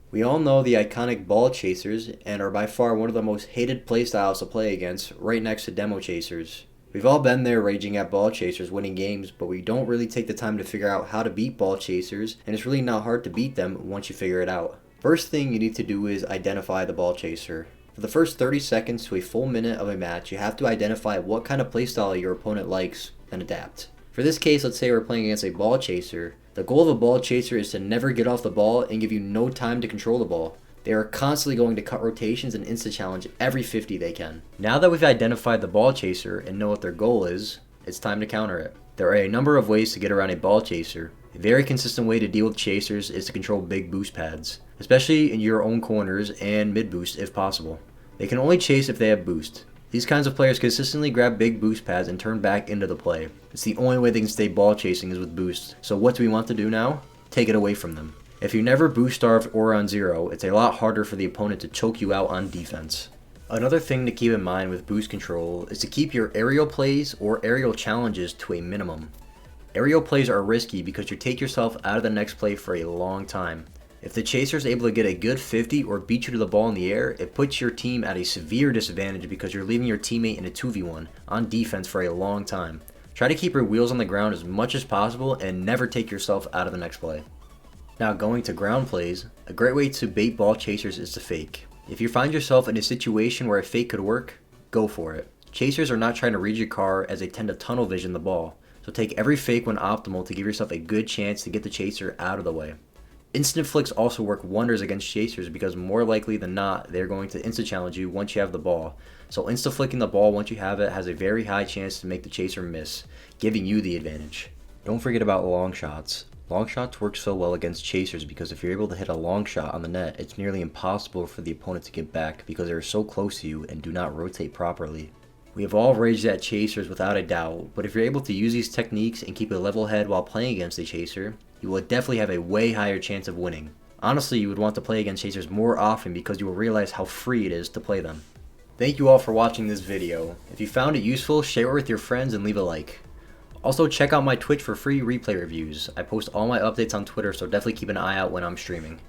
We all know the iconic Ballchasers and are by far one of the most hated playstyles to play against, right next to demo chasers. We've all been there raging at Ballchasers winning games, but we don't really take the time to figure out how to beat Ballchasers, and it's really not hard to beat them once you figure it out. First thing you need to do is identify the Ballchaser. For the first 30 seconds to a full minute of a match, you have to identify what kind of playstyle your opponent likes and adapt. For this case, let's say we're playing against a Ballchaser. The goal of a Ballchaser is to never get off the ball and give you no time to control the ball. They are constantly going to cut rotations and insta-challenge every 50 they can. Now that we've identified the Ballchaser and know what their goal is, it's time to counter it. There are a number of ways to get around a Ballchaser. A very consistent way to deal with chasers is to control big boost pads, especially in your own corners and mid boost if possible. They can only chase if they have boost. These kinds of players consistently grab big boost pads and turn back into the play. It's the only way they can stay ball chasing is with boost. So what do we want to do now? Take it away from them. If you never boost starved or on zero, it's a lot harder for the opponent to choke you out on defense. Another thing to keep in mind with boost control is to keep your aerial plays or aerial challenges to a minimum. Aerial plays are risky because you take yourself out of the next play for a long time. If the chaser is able to get a good 50 or beat you to the ball in the air, it puts your team at a severe disadvantage because you're leaving your teammate in a 2v1 on defense for a long time. Try to keep your wheels on the ground as much as possible and never take yourself out of the next play. Now going to ground plays, a great way to bait ball chasers is to fake. If you find yourself in a situation where a fake could work, go for it. Chasers are not trying to read your car as they tend to tunnel vision the ball, so take every fake when optimal to give yourself a good chance to get the chaser out of the way. Instant flicks also work wonders against chasers because more likely than not, they're going to insta-challenge you once you have the ball. So insta-flicking the ball once you have it has a very high chance to make the chaser miss, giving you the advantage. Don't forget about long shots. Long shots work so well against chasers because if you're able to hit a long shot on the net, it's nearly impossible for the opponent to get back because they're so close to you and do not rotate properly. We have all raged at chasers without a doubt, but if you're able to use these techniques and keep a level head while playing against a chaser, you will definitely have a way higher chance of winning. Honestly, you would want to play against chasers more often because you will realize how free it is to play them. Thank you all for watching this video. If you found it useful, share it with your friends and leave a like. Also, check out my Twitch for free replay reviews. I post all my updates on Twitter, so definitely keep an eye out when I'm streaming.